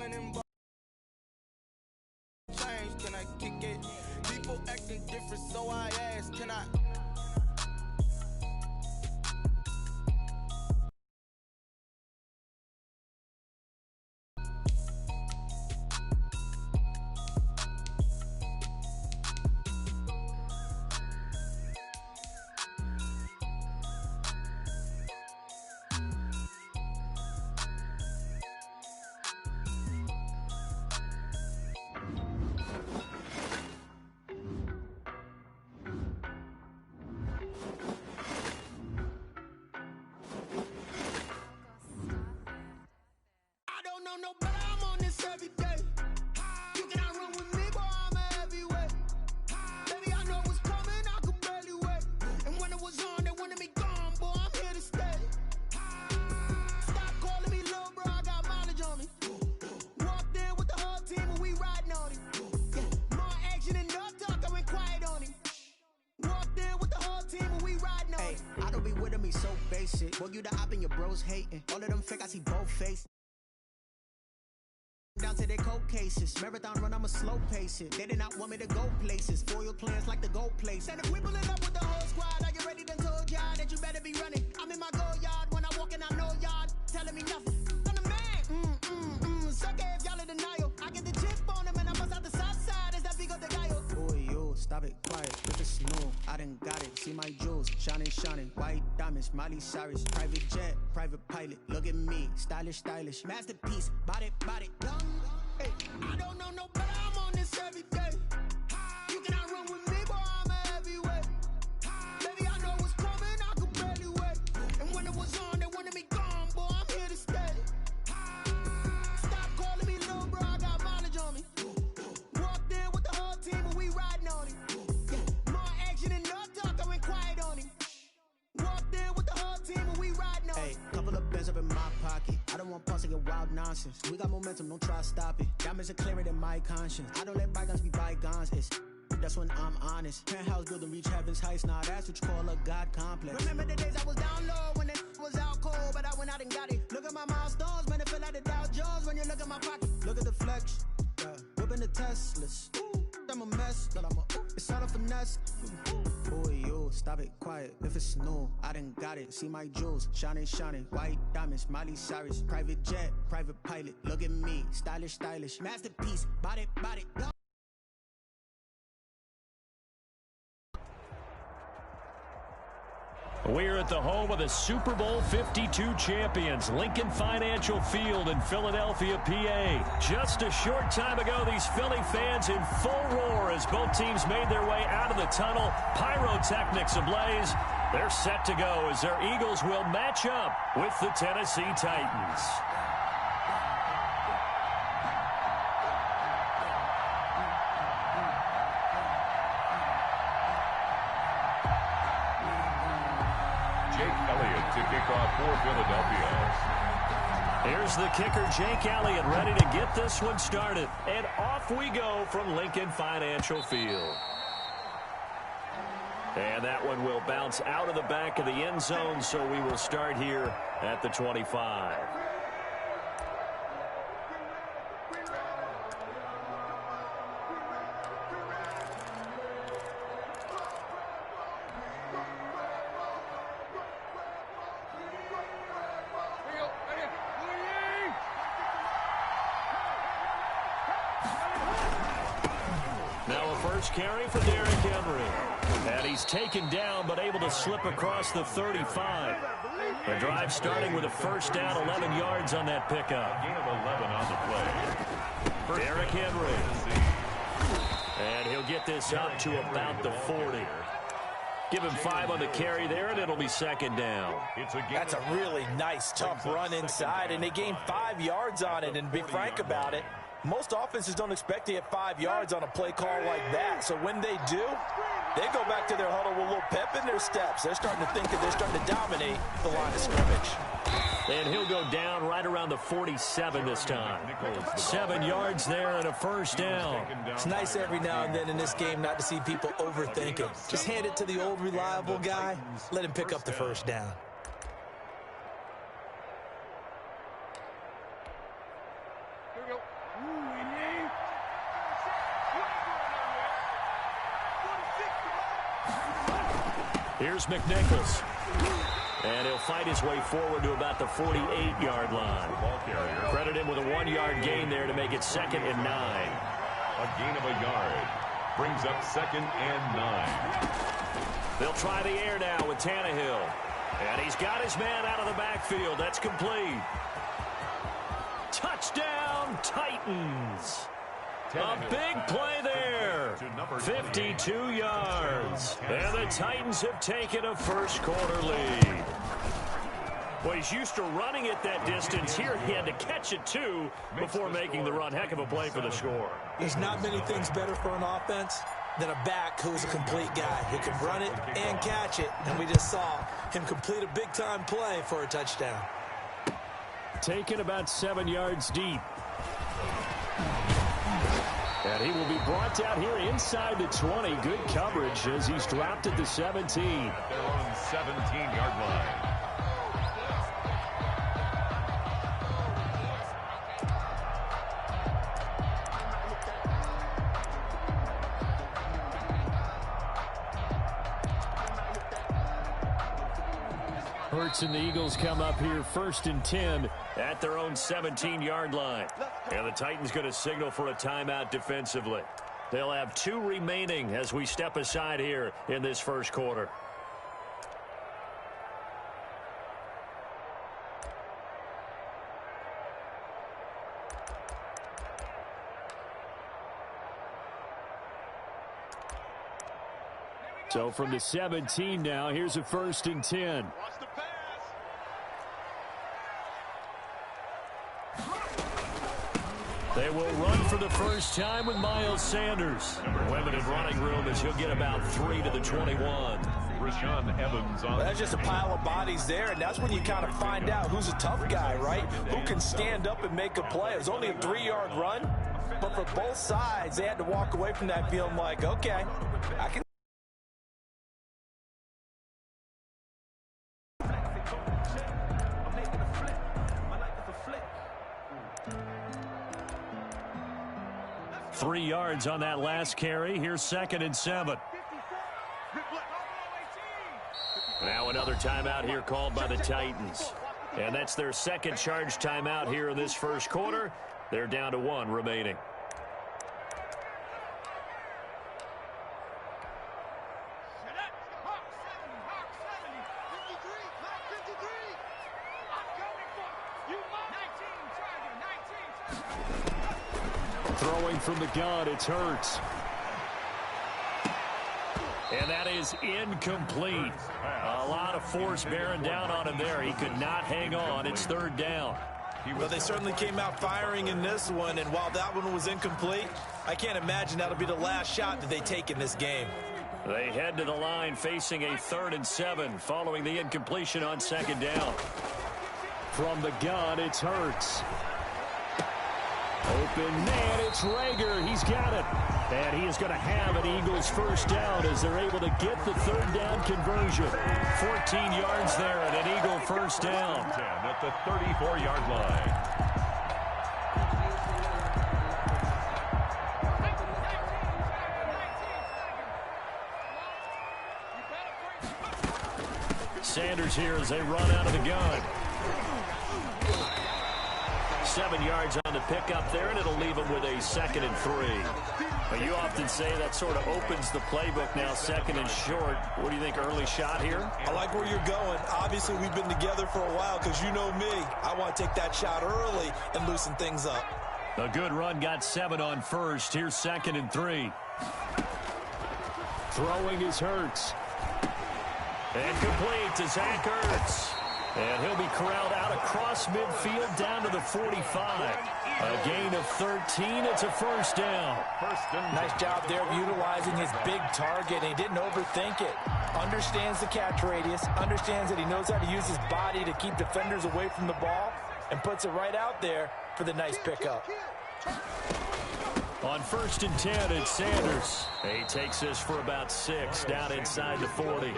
winning change, can I kick it? People acting different, so I ask, can I? No, but I'm on this every day. You cannot run with me, boy, I'm a heavyweight. Baby, I know what's coming, I could barely wait. And when it was on, they wanted me gone, boy, I'm here to stay. Stop calling me little bro, I got mileage on me. Walked in with the whole team and we riding on him. Yeah, more action and no talk, I went quiet on him. Walked in with the whole team and we riding on him. I don't be with him, he's so basic. Boy, you the op and your bros hating. All of them fake, I see both faces. Down to their cold cases. Marathon run, I'ma slow pace it. They did not want me to go places. Foil plans like the gold place. And if we pulling up with the whole squad, are you ready to told y'all that you better be running? I'm in my go yard. When I walk in, I know y'all telling me nothing. I'm the man. Suck it if y'all in denial. I get the chip on him and I bust out the south side. Is that Vigo the guy? Boy, yo, stop it, quiet. With the snow, I done got it. See my jewels, shining, shining. White diamonds, Miley Cyrus. Private jet, private pilot. Look at me, stylish, stylish. Masterpiece, body, body. Hey, I don't know no better, I'm on this every day. You cannot run with me, boy, I'm a heavyweight. Baby, I know what's coming, I could barely wait. And when it was on, they wanted me gone, boy, I'm here to stay. Stop calling me little bro, I got mileage on me. Walked in with the whole team and we riding on him. Yeah, more action and no talk, I went quiet on him. Walked in with the whole team and we riding on him. Hey, couple of bands up in my pocket. I don't want pausing and wild nonsense. We got momentum, don't try to stop it. Diamonds are clearer than my conscience. I don't let bygones be bygones. That's when I'm honest. Penthouse building reach heaven's heights. Nah, that's what you call a God complex. Remember the days I was down low when it was out cold, but I went out and got it. Look at my milestones, man, it feel like the Dow Jones when you look at my pocket. Look at the flex, whipping the Teslas. I'm a mess, but it's all a finesse. Boy, yo, stop it, quiet. If it's snow, I done got it. See my jewels, shining, shining. White diamonds, Miley Cyrus. Private jet, private pilot. Look at me, stylish, stylish. Masterpiece, body, body. We're at the home of the Super Bowl 52 champions, Lincoln Financial Field in Philadelphia, PA. Just a short time ago, these Philly fans in full roar as both teams made their way out of the tunnel. Pyrotechnics ablaze. They're set to go as their Eagles will match up with the Tennessee Titans. To kick off for Philadelphia. Here's the kicker, Jake Elliott, ready to get this one started. And off we go from Lincoln Financial Field. And that one will bounce out of the back of the end zone, so we will start here at the 25. Carry for Derrick Henry. And he's taken down but able to slip across the 35. The drive starting with a first down, 11 yards on that pickup. Gain of 11 on the play. Derrick Henry. And he'll get this up to about the 40. Give him 5 on the carry there, and it'll be second down. That's a really nice, tough run inside, and they gained 5 yards on it. And to be frank about it, most offenses don't expect to get 5 yards on a play call like that. So when they do, they go back to their huddle with a little pep in their steps. They're starting to think that they're starting to dominate the line of scrimmage. And he'll go down right around the 47 this time. 7 yards there and a first down. It's nice every now and then in this game not to see people overthinking. Just hand it to the old reliable guy. Let him pick up the first down. Here's McNichols. And he'll fight his way forward to about the 48-yard line. Credit him with a 1-yard gain there to make it 2nd and 9. A gain of a yard. Brings up 2nd and 9. They'll try the air now with Tannehill. And he's got his man out of the backfield. That's complete. Touchdown, Titans. A big play there. 52 yards. And the Titans have taken a first-quarter lead. Well, he's used to running it that distance. Here he had to catch it, too, before making the run. Heck of a play for the score. There's not many things better for an offense than a back who's a complete guy who can run it and catch it. And we just saw him complete a big-time play for a touchdown. Taken about 7 yards deep. And he will be brought down here inside the 20. Good coverage as he's dropped at the 17. They're on 17-yard line. Hurts and the Eagles come up here 1st and 10 at their own 17-yard line. And the Titans going to signal for a timeout defensively. They'll have 2 remaining as we step aside here in this first quarter. So from the 17 now, here's a 1st and 10. They will run for the first time with Miles Sanders. Limited running room as he'll get about 3 to the 21. Rashaan Evans on. That's just a pile of bodies there, and that's when you kind of find out who's a tough guy, right? Who can stand up and make a play. It was only a 3-yard run, but for both sides, they had to walk away from that feeling like, okay, I can. Three yards on that last carry. Here's 2nd and 7. Now another timeout here called by the Titans. And that's their second charge timeout here in this first quarter. They're down to 1 remaining. Throwing from the gun, it's Hurts. And that is incomplete. A lot of force bearing down on him there. He could not hang on. It's 3rd down. Well, they certainly came out firing in this one, and while that one was incomplete, I can't imagine that'll be the last shot that they take in this game. They head to the line facing a 3rd and 7 following the incompletion on 2nd down. From the gun, it's Hurts. Open man, it's Rager. He's got it. And he is going to have an Eagles first down as they're able to get the 3rd down conversion. 14 yards there and an Eagle first down. At the 34-yard line. Sanders here as they run out of the gun. 7 yards on the pickup there, and it'll leave them with a 2nd and 3. But you often say that sort of opens the playbook now, 2nd and short. What do you think, early shot here? I like where you're going. Obviously, we've been together for a while because you know me. I want to take that shot early and loosen things up. A good run, got 7 on first. Here's 2nd and 3. Throwing is Hurts. And complete to Zach Ertz. And he'll be corralled out across midfield down to the 45. A gain of 13. It's a first down. Nice job there of utilizing his big target. And he didn't overthink it. Understands the catch radius. Understands that he knows how to use his body to keep defenders away from the ball. And puts it right out there for the nice pickup. On 1st and 10, it's Sanders. He takes this for about 6 down inside the 40.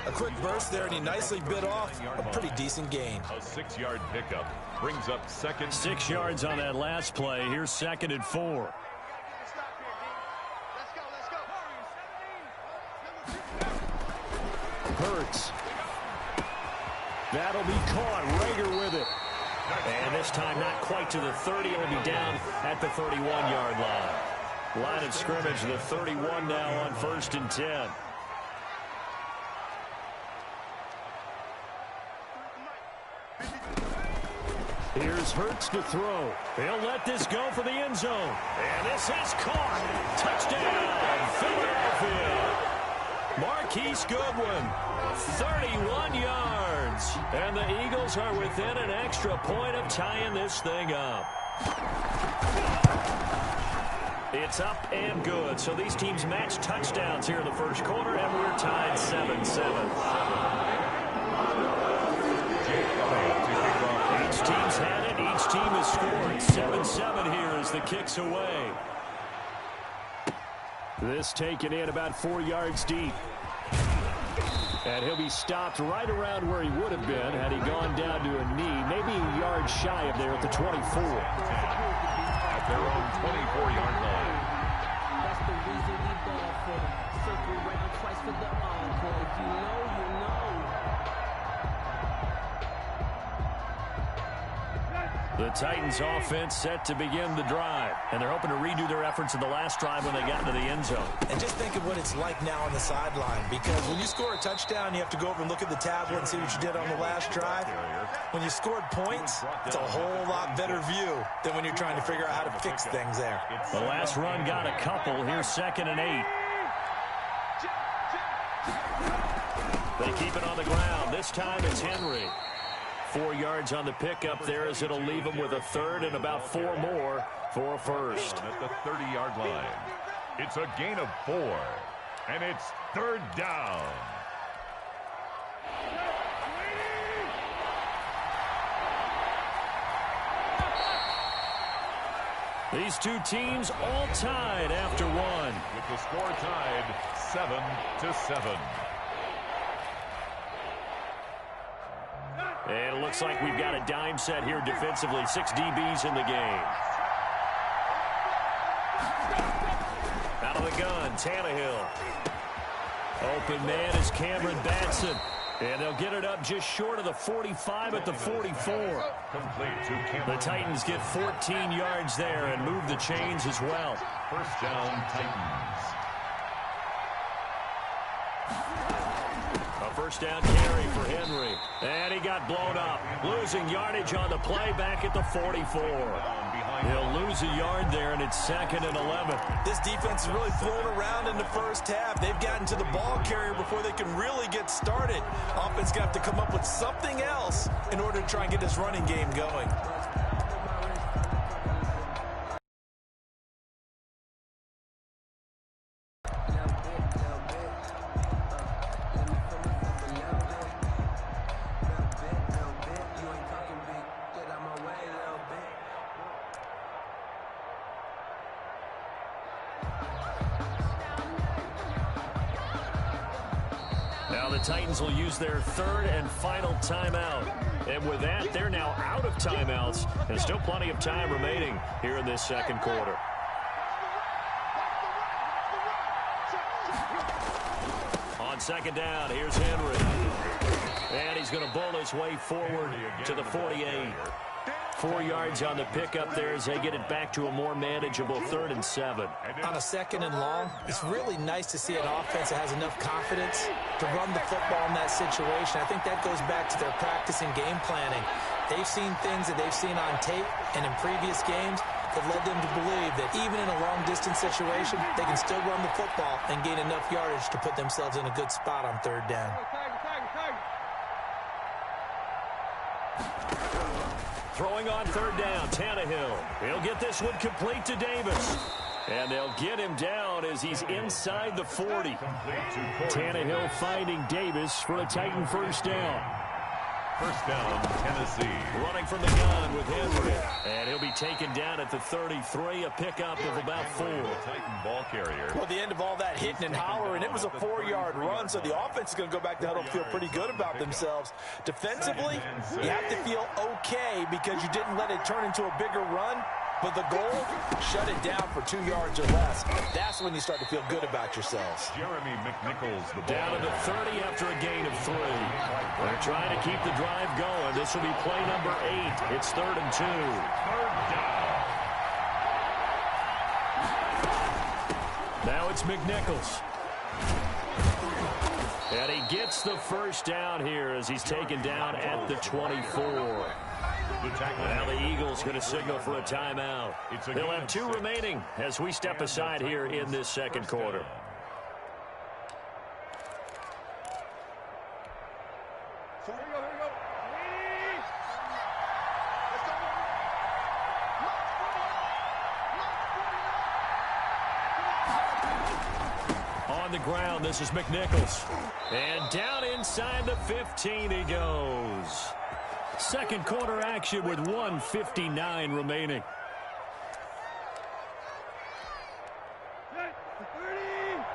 A quick burst there, and he nicely bit off a pretty decent gain. A 6-yard pickup brings up second. 6 yards on that last play. Here's 2nd and 4. Hurts. That'll be caught. Rager with it. And this time not quite to the 30. It'll be down at the 31-yard line. Line of scrimmage, the 31 now on 1st and 10. Here's Hurts to throw. He'll let this go for the end zone. And this is caught. Touchdown, Philadelphia. Marquise Goodwin, 31 yards. And the Eagles are within an extra point of tying this thing up. It's up and good. So these teams match touchdowns here in the first quarter, and we're tied 7-7. Each team's had it. Each team has scored. 7-7 here as the kick's away. This taken in about 4 yards deep. And he'll be stopped right around where he would have been had he gone down to a knee, maybe a yard shy of there at the 24. At their own 24-yard line. That's the reason we ball for them. Circle round twice for the encore. If you know, you know. The Titans offense set to begin the drive. And they're hoping to redo their efforts in the last drive when they got into the end zone. And just think of what it's like now on the sideline, because when you score a touchdown, you have to go over and look at the tablet and see what you did on the last drive. When you scored points, it's a whole lot better view than when you're trying to figure out how to fix things there. The last run got a couple. Here's 2nd and 8. They keep it on the ground. This time it's Henry. 4 yards on the pickup there as it'll leave them with a third and about 4 more for a first. At the 30-yard line. It's a gain of 4. And it's 3rd down. These two teams all tied after one. With the score tied 7-7. And it looks like we've got a dime set here defensively. 6 DBs in the game. Out of the gun, Tannehill. Open man is Cameron Batson. And they'll get it up just short of the 45 at the 44. The Titans get 14 yards there and move the chains as well. First down, Titans. A first down carry for Henry. And he got blown up. Losing yardage on the play back at the 44. He'll lose a yard there, and it's 2nd and 11. This defense is really thrown around in the first half. They've gotten to the ball carrier before they can really get started. Offense got to come up with something else in order to try and get this running game going. Titans will use their 3rd and final timeout. And with that, they're now out of timeouts. And still plenty of time remaining here in this second quarter. On 2nd down, here's Henry. And he's going to bull his way forward to the 48. 4 yards on the pickup there as they get it back to a more manageable 3rd and 7. On a 2nd and long, it's really nice to see an offense that has enough confidence to run the football in that situation. I think that goes back to their practice and game planning. They've seen things that they've seen on tape and in previous games that led them to believe that even in a long-distance situation, they can still run the football and gain enough yardage to put themselves in a good spot on 3rd down. Throwing on 3rd down, Tannehill. He'll get this one complete to Davis. And they'll get him down as he's inside the 40. Tannehill finding Davis for a Titan first down. First down, Tennessee. Running from the gun with Henry. And he'll be taken down at the 33, a pickup of about 4. Titan ball carrier. Well, the end of all that hitting and hollering, it was a 4-yard run, so the offense is going to go back to huddle, feel pretty good about themselves. Defensively, you have to feel okay because you didn't let it turn into a bigger run. But the goal, shut it down for 2 yards or less. That's when you start to feel good about yourselves. Jeremy McNichols, the ball. Down to the 30 after a gain of 3. They're trying to keep the drive going. This will be play number 8. It's 3rd and 2. Third down. Now it's McNichols. And he gets the first down here as he's taken down at the 24. Now the Eagles going to signal for a timeout. They'll have 2 remaining as we step aside here in this second quarter. On the ground, this is McNichols. And down inside the 15 he goes. Second quarter action with 1:59 remaining.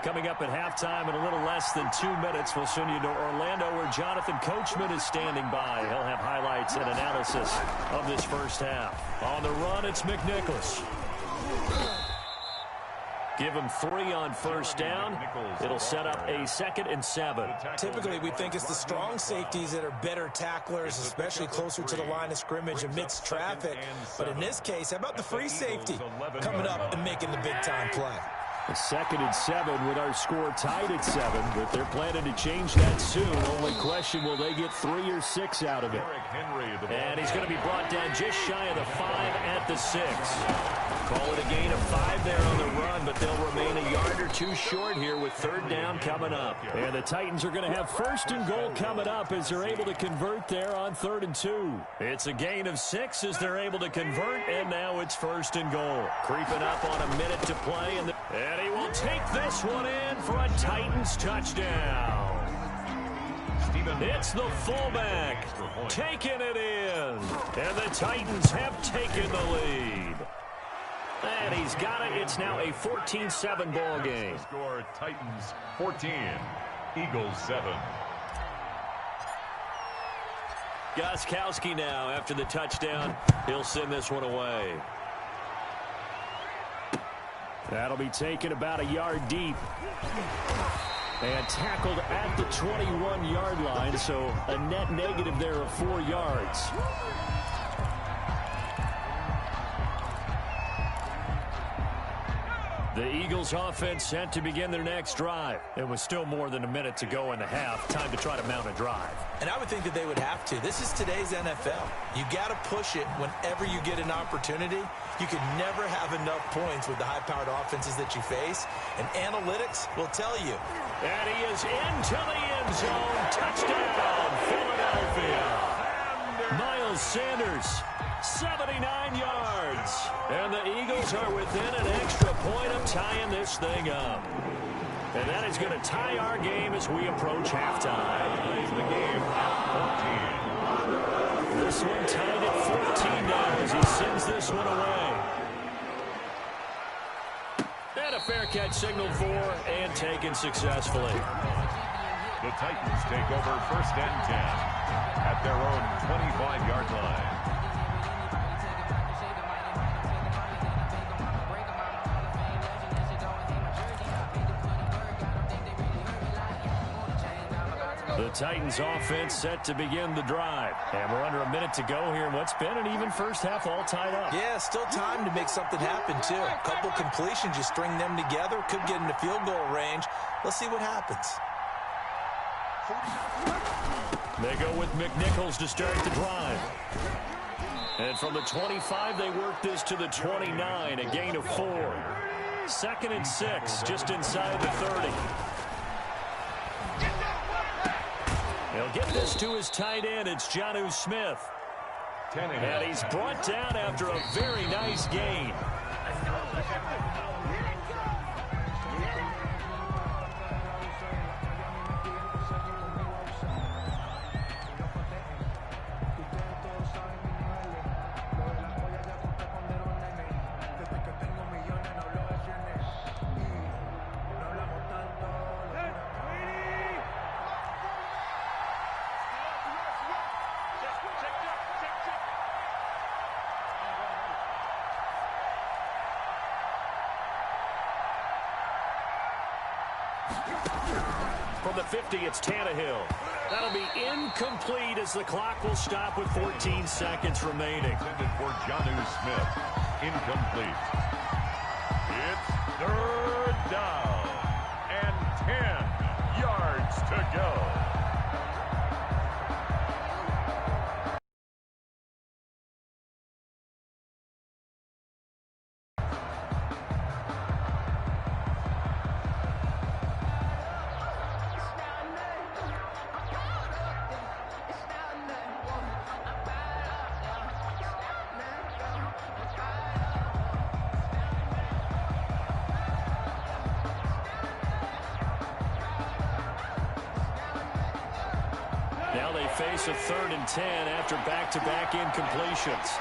Coming up at halftime in a little less than 2 minutes, we'll send you to Orlando where Jonathan Coachman is standing by. He'll have highlights and analysis of this first half. On the run, it's McNichols. Give him 3 on first down. It'll set up a 2nd and 7. Typically, we think it's the strong safeties that are better tacklers, especially closer to the line of scrimmage amidst traffic. But in this case, how about the free safety coming up and making the big-time play? A 2nd and 7 with our score tied at 7, but they're planning to change that soon. Only question, will they get 3 or 6 out of it? And he's going to be brought down just shy of the 5 at the 6. Call it a gain of 5 there on the run, but they'll remain a yard or 2 short here with 3rd down coming up. And the Titans are going to have 1st and goal coming up as they're able to convert there on 3rd and 2. It's a gain of 6 as they're able to convert, and now it's 1st and goal. Creeping up on a minute to play, and he will take this one in for a Titans touchdown. It's the fullback taking it in, and the Titans have taken the lead. And he's got it. It's now a 14-7 ball game. Score Titans 14, Eagles 7. Gostkowski now after the touchdown. He'll send this one away. That'll be taken about a yard deep. And tackled at the 21-yard line, so a net negative there of 4 yards. The Eagles offense set to begin their next drive. It was still more than a minute to go in the half. Time to try to mount a drive. And I would think that they would have to. This is today's NFL. You got to push it whenever you get an opportunity. You can never have enough points with the high-powered offenses that you face. And analytics will tell you. And he is into the end zone. Touchdown, Philadelphia. Miles Sanders, 79 yards. And the Eagles are within an extra point of tying this thing up. And that is going to tie our game as we approach halftime. The game at 14. This one tied at 14 now as he sends this one away. And a fair catch signaled for and taken successfully. The Titans take over 1st and 10 at their own 25-yard line. The Titans offense set to begin the drive. And we're under a minute to go here in what's been an even first half all tied up. Yeah, still time to make something happen, too. A couple completions, you string them together, could get into field goal range. Let's see what happens. They go with McNichols to start the drive. And from the 25, they work this to the 29, a gain of 4. 2nd and 6, just inside the 30. He'll get this to his tight end. It's Jonnu Smith. And he's brought down after a very nice gain. From the 50, it's Tannehill. That'll be incomplete as the clock will stop with 14 seconds remaining. Intended for Jonnu Smith. Incomplete. It's third down and 10 yards to go. Now they face a 3rd and 10 after back-to-back incompletions.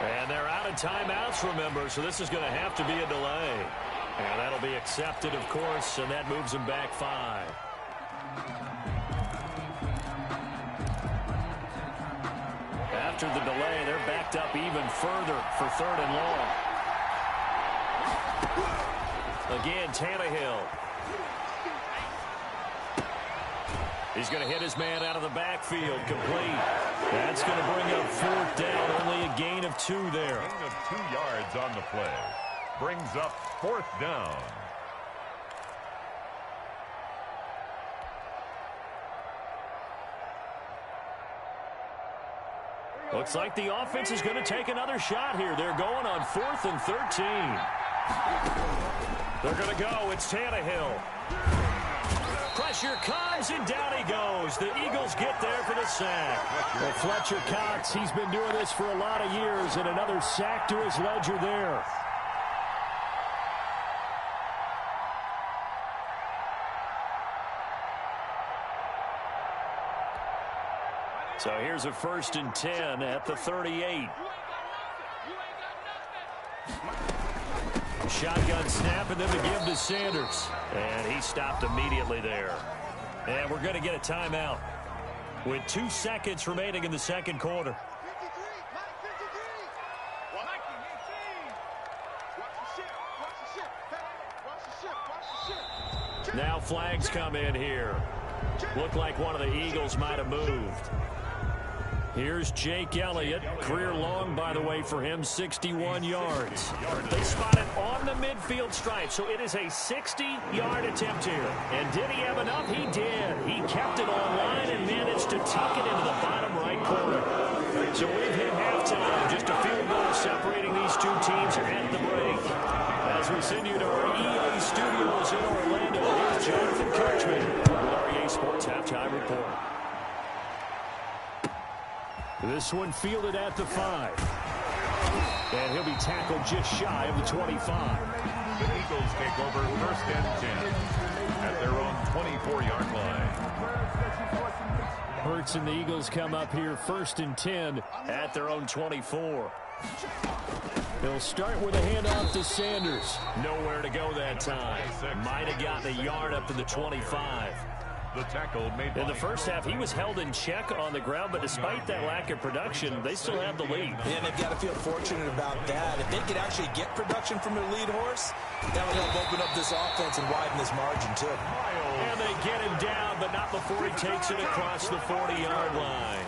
And they're out of timeouts, remember, so this is going to have to be a delay. And that'll be accepted, of course, and that moves them back 5. After the delay, they're backed up even further for 3rd and long. Again, Tannehill. He's going to hit his man out of the backfield, complete. That's going to bring up 4th down, only a gain of 2 there. Gain of 2 yards on the play. Brings up 4th down. Looks like the offense is going to take another shot here. They're going on 4th and 13. They're going to go. It's Tannehill. Pressure comes, and down he goes. The Eagles get there for the sack. Well, Fletcher Cox, he's been doing this for a lot of years, and another sack to his ledger there. So here's a 1st and 10 at the 38. Shotgun snap, and then the give to Sanders. And he stopped immediately there. And we're going to get a timeout with 2 seconds remaining in the second quarter. Now flags come in here. Looked like one of the Eagles might have moved. Here's Jake Elliott. Career long, by the way, for him, 61 yards. They spot it on the midfield stripe, so it is a 60-yard attempt here. And did he have enough? He did. He kept it on line and managed to tuck it into the bottom right corner. So we've hit halftime. Just a field goal separating these two teams at the break. As we send you to our EA studios in Orlando, here's Jonathan Kirchman with our EA Sports Halftime Report. This one fielded at the 5. And he'll be tackled just shy of the 25. The Eagles take over 1st and 10 at their own 24-yard line. Hurts and the Eagles come up here 1st and 10 at their own 24. They'll start with a handoff to Sanders. Nowhere to go that time. Might have gotten a yard up to the 25. The tackle made in the first half, he was held in check on the ground, but despite that lack of production, they still have the lead. Yeah, and they've got to feel fortunate about that. If they could actually get production from their lead horse, that would help open up this offense and widen this margin, too. And they get him down, but not before he takes it across the 40-yard line.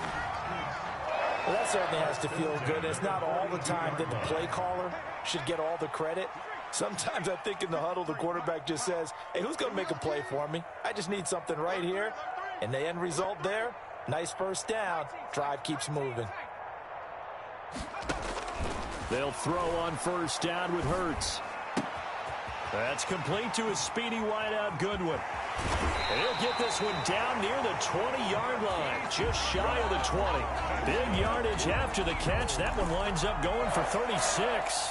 Well, that certainly has to feel good. It's not all the time that the play caller should get all the credit. Sometimes I think in the huddle, the quarterback just says, hey, who's going to make a play for me? I just need something right here. And the end result there, nice 1st down. Drive keeps moving. They'll throw on 1st down with Hurts. That's complete to his speedy wideout, Goodwin. And he'll get this one down near the 20-yard line, just shy of the 20. Big yardage after the catch. That one winds up going for 36.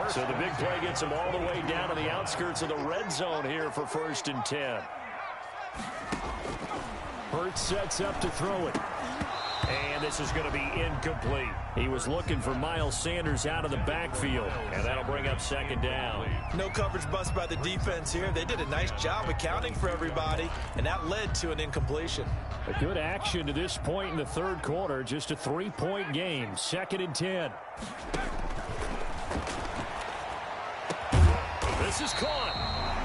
So the big play gets him all the way down to the outskirts of the red zone here for 1st and 10. Hurts sets up to throw it. And this is going to be incomplete. He was looking for Miles Sanders out of the backfield, and that'll bring up 2nd down. No coverage bust by the defense here. They did a nice job accounting for everybody, and that led to an incompletion. A good action to this point in the 3rd quarter. Just a 3-point game. 2nd and 10. This is caught.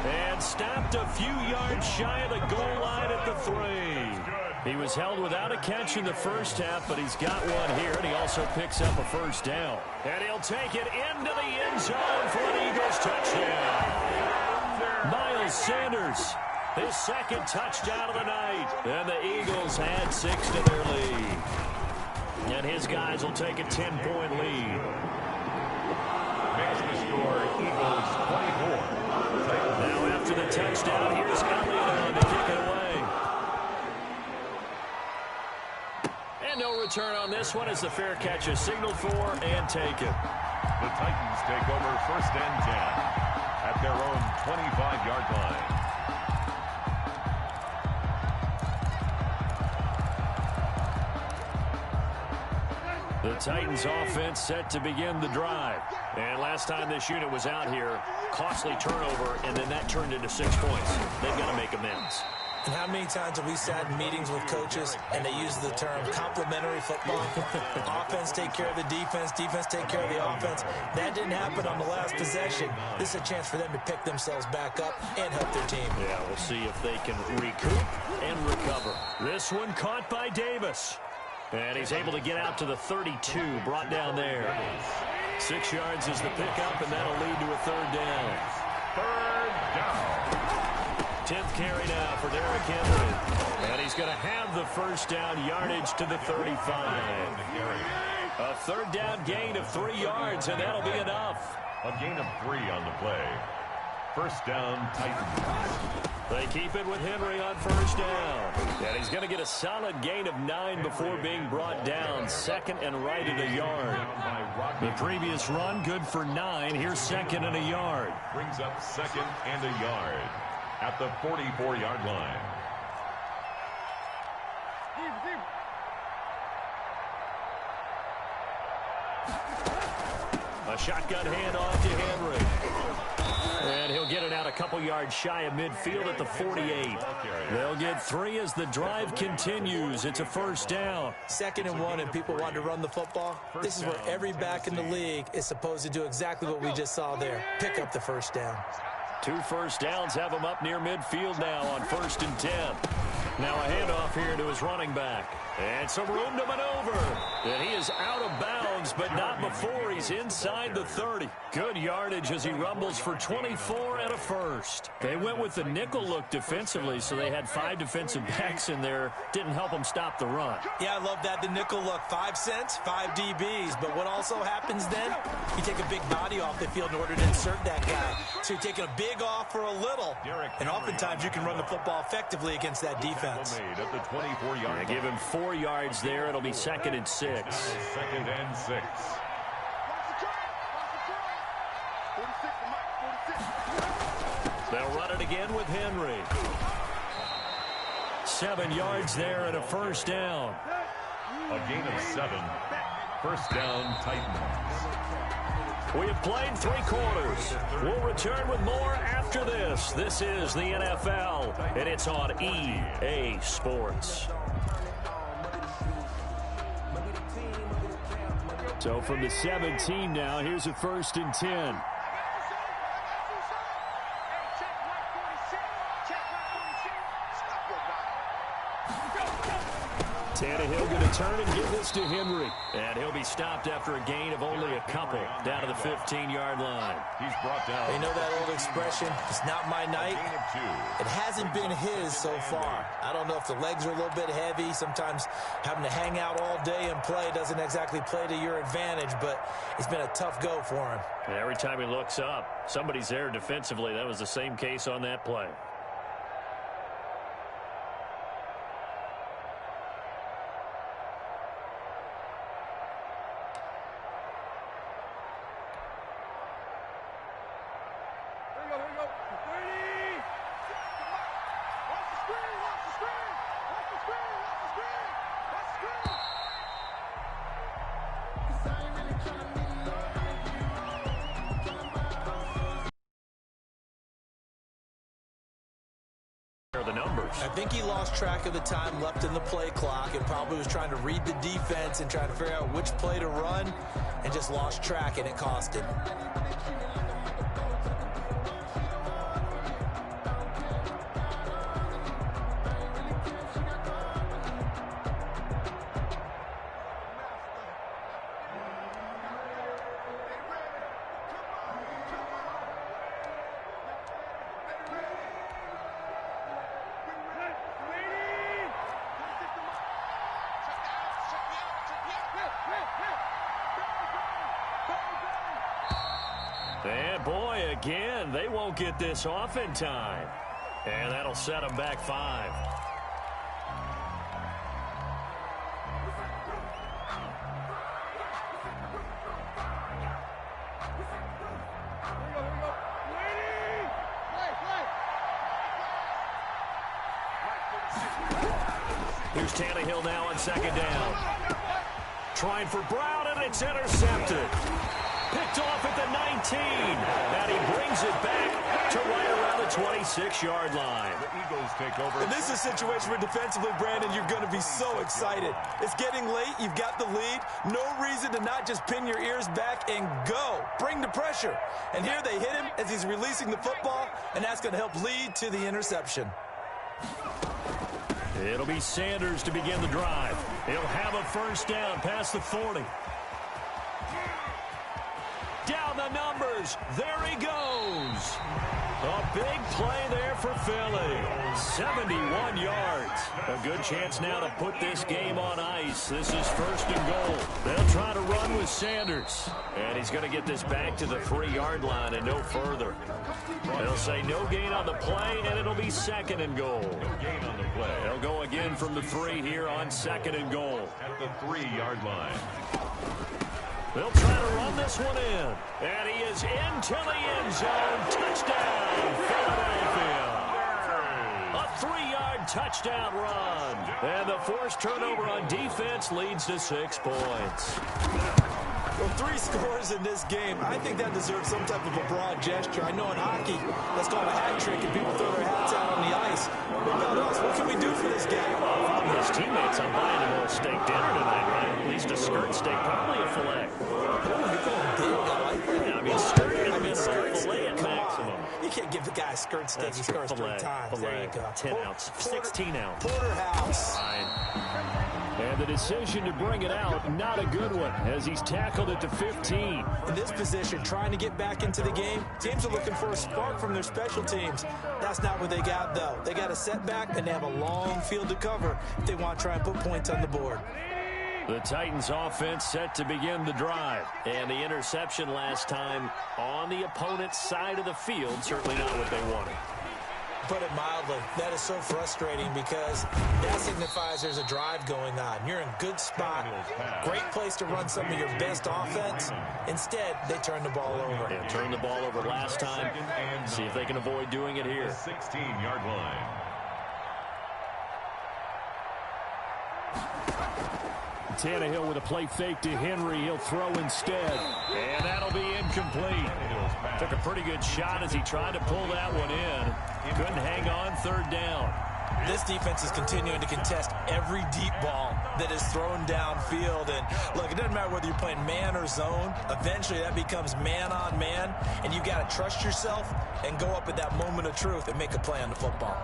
And stopped a few yards shy of the goal line at the 3. He was held without a catch in the first half, but he's got one here, and he also picks up a first down. And he'll take it into the end zone for an Eagles touchdown. Miles Sanders, his second touchdown of the night. And the Eagles add 6 to their lead. And his guys will take a 10-point lead. Makes the score Eagles 24. Now after the touchdown, here's Elliott to kick it away. And no return on this one as the fair catch is signaled for and taken. The Titans take over 1st and 10 at their own 25-yard line. The Titans offense set to begin the drive. And last time this unit was out here, costly turnover, and then that turned into 6 points. They've got to make amends. And how many times have we sat in meetings with coaches and they use the term complementary football? Offense take care of the defense, defense take care of the offense. That didn't happen on the last possession. This is a chance for them to pick themselves back up and help their team. Yeah, we'll see if they can recoup and recover. This one caught by Davis. And he's able to get out to the 32, brought down there. 6 yards is the pickup, and that'll lead to a 3rd down. 3rd down. 10th carry now for Derrick Henry. And he's going to have the first down yardage to the 35. A 3rd down gain of 3 yards, and that'll be enough. A gain of 3 on the play. 1st down, Titans. They keep it with Henry on 1st down. And he's going to get a solid gain of 9 before being brought down. 2nd and right at a yard. The previous run good for 9. Here's 2nd and a yard. Brings up 2nd and a yard at the 44-yard line. A shotgun handoff to Henry. And he'll get it out a couple yards shy of midfield at the 48. They'll get 3 as the drive continues. It's a 1st down. 2nd and 1, and people want to run the football. This is where every back in the league is supposed to do exactly what we just saw there. Pick up the 1st down. 2 first downs have him up near midfield now on 1st and 10. Now a handoff here to his running back. And some room to maneuver. And he is out of bounds, but not before he's inside the 30. Good yardage as he rumbles for 24 and a first. They went with the nickel look defensively, so they had 5 defensive backs in there. Didn't help them stop the run. Yeah, I love that. The nickel look. 5 cents, 5 DBs. But what also happens then, you take a big body off the field in order to insert that guy. So you're taking a big off for a little. And oftentimes you can run the football effectively against that defense. At the 24-yard give him 4 yards there. It'll be 2nd and 6. 2nd and 6. They'll run it again with Henry. 7 yards there and a 1st down. A gain of 7. 1st down, Titans. We have played 3 quarters. We'll return with more after this. This is the NFL, and it's on EA Sports. So from the 17 now, here's a 1st and 10. Tannehill going to turn and give this to Henry. And he'll be stopped after a gain of only a couple down to the 15-yard line. He's brought down. You know that old expression, it's not my night? It hasn't been his so far. I don't know if the legs are a little bit heavy. Sometimes having to hang out all day and play doesn't exactly play to your advantage, but it's been a tough go for him. And every time he looks up, somebody's there defensively. That was the same case on that play. The numbers. I think he lost track of the time left in the play clock and probably was trying to read the defense and trying to figure out which play to run and just lost track, and it cost him. And boy, again, they won't get this off in time. And that'll set them back 5. Here's Tannehill now on 2nd down. Trying for Brown, and it's intercepted. Picked off at the 19. And he brings it back to right around the 26-yard line. The Eagles take over. And this is a situation where defensively, Brandon, you're going to be so excited. It's getting late. You've got the lead. No reason to not just pin your ears back and go. Bring the pressure. And here they hit him as he's releasing the football, and that's going to help lead to the interception. It'll be Sanders to begin the drive. He'll have a first down past the 40. Down the numbers. There he goes. A big play there for Philly. 71 yards. A good chance now to put this game on ice. This is 1st and goal. They'll try to run with Sanders. And he's going to get this back to the 3-yard line and no further. They'll say no gain on the play, and it'll be 2nd and goal. No gain on the play. They'll go again from the 3 here on 2nd and goal. At the 3-yard line. They'll try to run this one in. And he is into the end zone. Touchdown, Philadelphia. A 3-yard touchdown run. And the forced turnover on defense leads to 6 points. Well, 3 scores in this game. I think that deserves some type of a broad gesture. I know in hockey, that's called a hat trick, and people throw their hats out on the ice. What about us? What can we do for this guy? His teammates, I'm buying him a steak dinner tonight, right? At least a skirt steak, probably a filet. I mean, skirt fillet at maximum. You can't give the guy a skirt steak. He scores 3 times. There you go. 10 ounce, 16 ounce. Porterhouse. And the decision to bring it out, not a good one, as he's tackled it to 15. In this position, trying to get back into the game, teams are looking for a spark from their special teams. That's not what they got, though. They got a setback, and they have a long field to cover if they want to try and put points on the board. The Titans offense set to begin the drive. And the interception last time on the opponent's side of the field, certainly not what they wanted. Put it mildly, that is so frustrating because that signifies there's a drive going on. You're in a good spot, great place to run some of your best offense. Instead, they turn the ball over. Yeah, turned the ball over last time. See if they can avoid doing it here. 16-yard line. Tannehill with a play fake to Henry. He'll throw instead. And that'll be incomplete. Took a pretty good shot as he tried to pull that one in. Couldn't hang on 3rd down. This defense is continuing to contest every deep ball that is thrown downfield. And look, it doesn't matter whether you're playing man or zone. Eventually that becomes man on man. And you got to trust yourself and go up at that moment of truth and make a play on the football.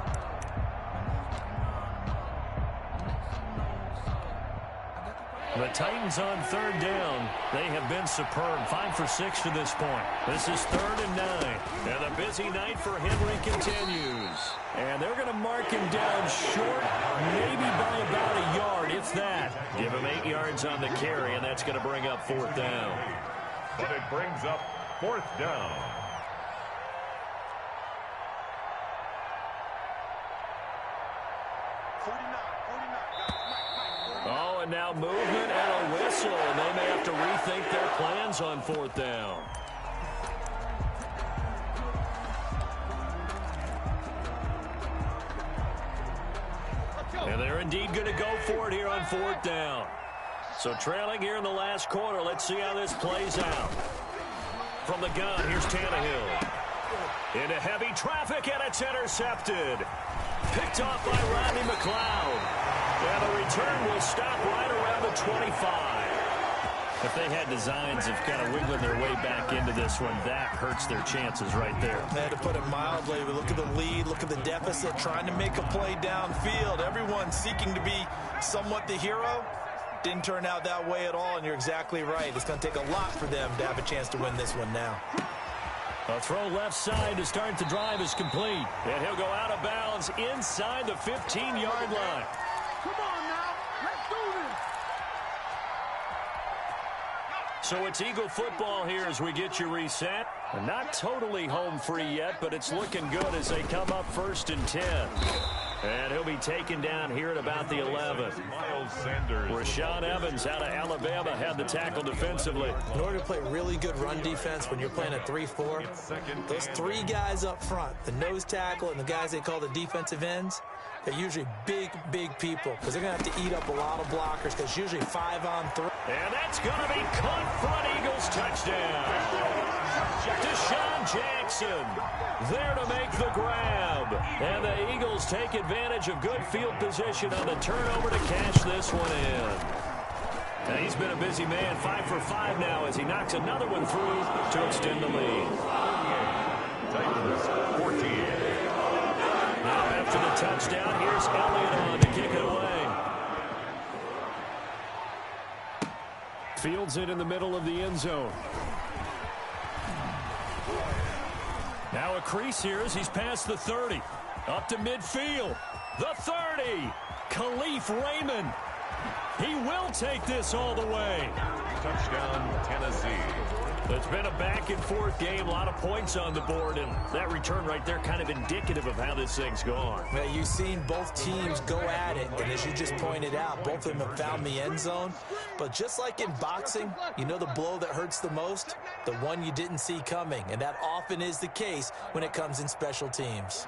The Titans on 3rd down. They have been superb. 5 for 6 to this point. This is 3rd and 9. And the busy night for Henry continues. And they're going to mark him down short, maybe by about a yard, if that. Give him 8 yards on the carry, and that's going to bring up 4th down. But it brings up 4th down. Oh, and now movement and a whistle, and they may have to rethink their plans on 4th down. And they're indeed going to go for it here on 4th down. So trailing here in the last quarter, let's see how this plays out. From the gun, here's Tannehill. Into heavy traffic, and it's intercepted. Picked off by Rodney McLeod. And the return will stop right around the 25. If they had designs of kind of wiggling their way back into this one, that hurts their chances right there. They had to put it mildly. We look at the lead, look at the deficit, trying to make a play downfield. Everyone seeking to be somewhat the hero. Didn't turn out that way at all, and you're exactly right. It's going to take a lot for them to have a chance to win this one now. A throw left side to start the drive is complete. And he'll go out of bounds inside the 15-yard line. Come on now, let's do this. So it's Eagle football here as we get you reset. Not totally home free yet, but it's looking good as they come up 1st and 10. And he'll be taken down here at about the 11. Rashaan Evans out of Alabama had the tackle defensively. In order to play really good run defense when you're playing a 3-4, those 3 guys up front, the nose tackle and the guys they call the defensive ends, they're usually big people because they're going to have to eat up a lot of blockers because usually 5 on 3. And that's going to be caught front. Eagles touchdown. Deshaun Jackson there to make the grab. And the Eagles take advantage of good field position on the turnover to cash this one in. And he's been a busy man, 5 for 5 now as he knocks another one through to extend the lead. Titans 14. Now after the touchdown, here's Elliott on to kick it away. Fields it in the middle of the end zone. Now a crease here as he's past the 30. Up to midfield. The 30. Khalif Raymond. He will take this all the way. Touchdown, Tennessee. It's been a back-and-forth game, a lot of points on the board, and that return right there kind of indicative of how this thing's gone. Well, you've seen both teams go at it, and as you just pointed out, both of them have found the end zone. But just like in boxing, you know the blow that hurts the most? The one you didn't see coming, and that often is the case when it comes in special teams.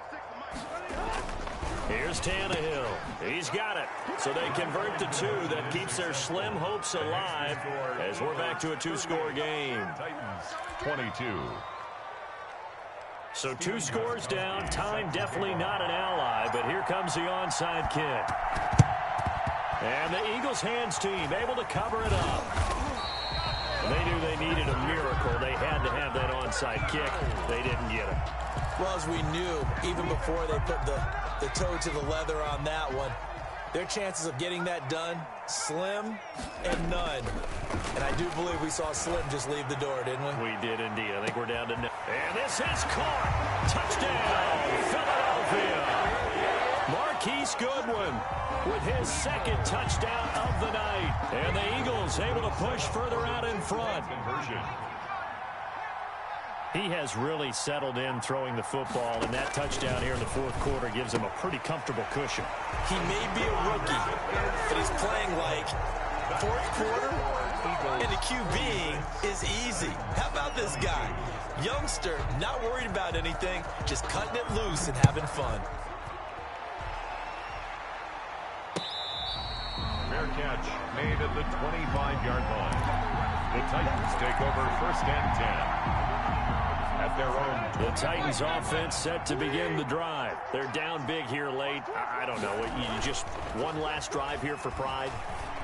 Here's Tannehill. He's got it. So they convert to 2. That keeps their slim hopes alive as we're back to a 2-score game. Titans 22. So 2 scores down. Time definitely not an ally, but here comes the onside kick. And the Eagles hands team able to cover it up. They knew they needed a miracle. They had to have that onside kick. They didn't get it. Well, as we knew, even before they put the toe to the leather on that one, their chances of getting that done, slim and none. And I do believe we saw Slim just leave the door, didn't we? We did indeed. I think we're down to... And this is caught. Touchdown, Philadelphia. Marquise Goodwin with his 2nd touchdown of the night. And the Eagles able to push further out in front. He has really settled in throwing the football, and that touchdown here in the 4th quarter gives him a pretty comfortable cushion. He may be a rookie, but he's playing like 4th quarter, and the QBing is easy. How about this guy? Youngster, not worried about anything, just cutting it loose and having fun. Fair catch made at the 25-yard line. The Titans take over 1st and 10. At their own. The Titans offense set to begin the drive. They're down big here late. I don't know. You just one last drive here for pride.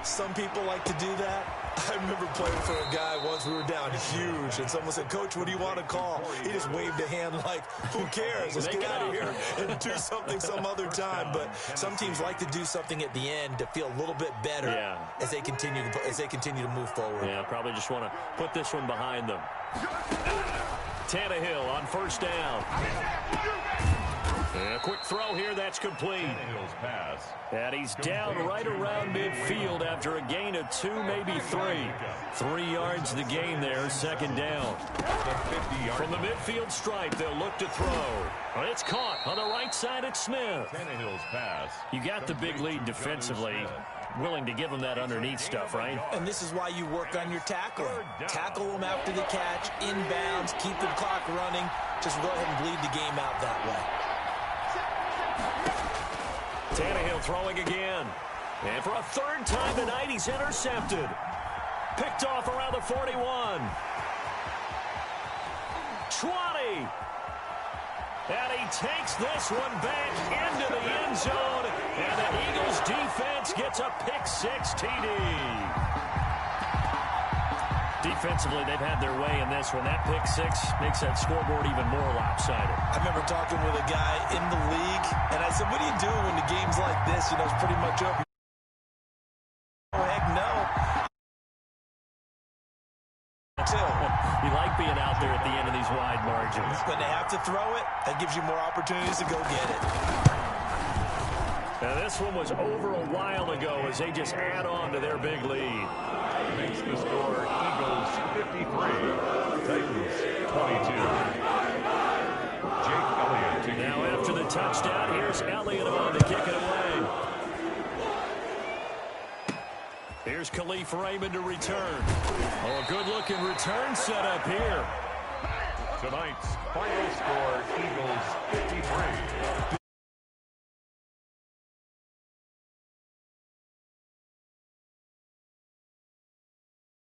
Some people like to do that. I remember playing for a guy once. We were down huge, and someone said, "Coach, what do you want to call?" He just waved a hand like, "Who cares? Let's get out of here and do something some other time." But some teams like to do something at the end to feel a little bit better as they continue to move forward. Yeah, probably just want to put this one behind them. Tannehill on 1st down. And a quick throw here, that's complete. Pass. And he's down right around midfield after a gain of 2, maybe 3. 3 yards the gain there, 2nd down. From the midfield stripe, they'll look to throw. It's caught on the right side at Smith. Tannehill's pass. You got the big lead defensively. Willing to give them that underneath stuff, right? And this is why you work on your tackling. Tackle them after the catch, inbounds, keep the clock running. Just go ahead and bleed the game out that way. Tannehill throwing again. And for a 3rd time tonight, he's intercepted. Picked off around the 41. 20. And he takes this one back into the end zone. And the Eagles defense gets a pick-6 TD. Defensively, they've had their way in this one. That pick-6 makes that scoreboard even more lopsided. I remember talking with a guy in the league, and I said, "What do you do when the game's like this? You know, it's pretty much over." Oh, heck no. You like being out there at the end of these wide margins. When they have to throw it, that gives you more opportunities to go get it. Now this one was over a while ago as they just add on to their big lead. Makes the score Eagles Here's Elliott on to kick it away. Here's Khalif Raymond to return. Oh, a good-looking return setup here. Tonight's final score, Eagles 53.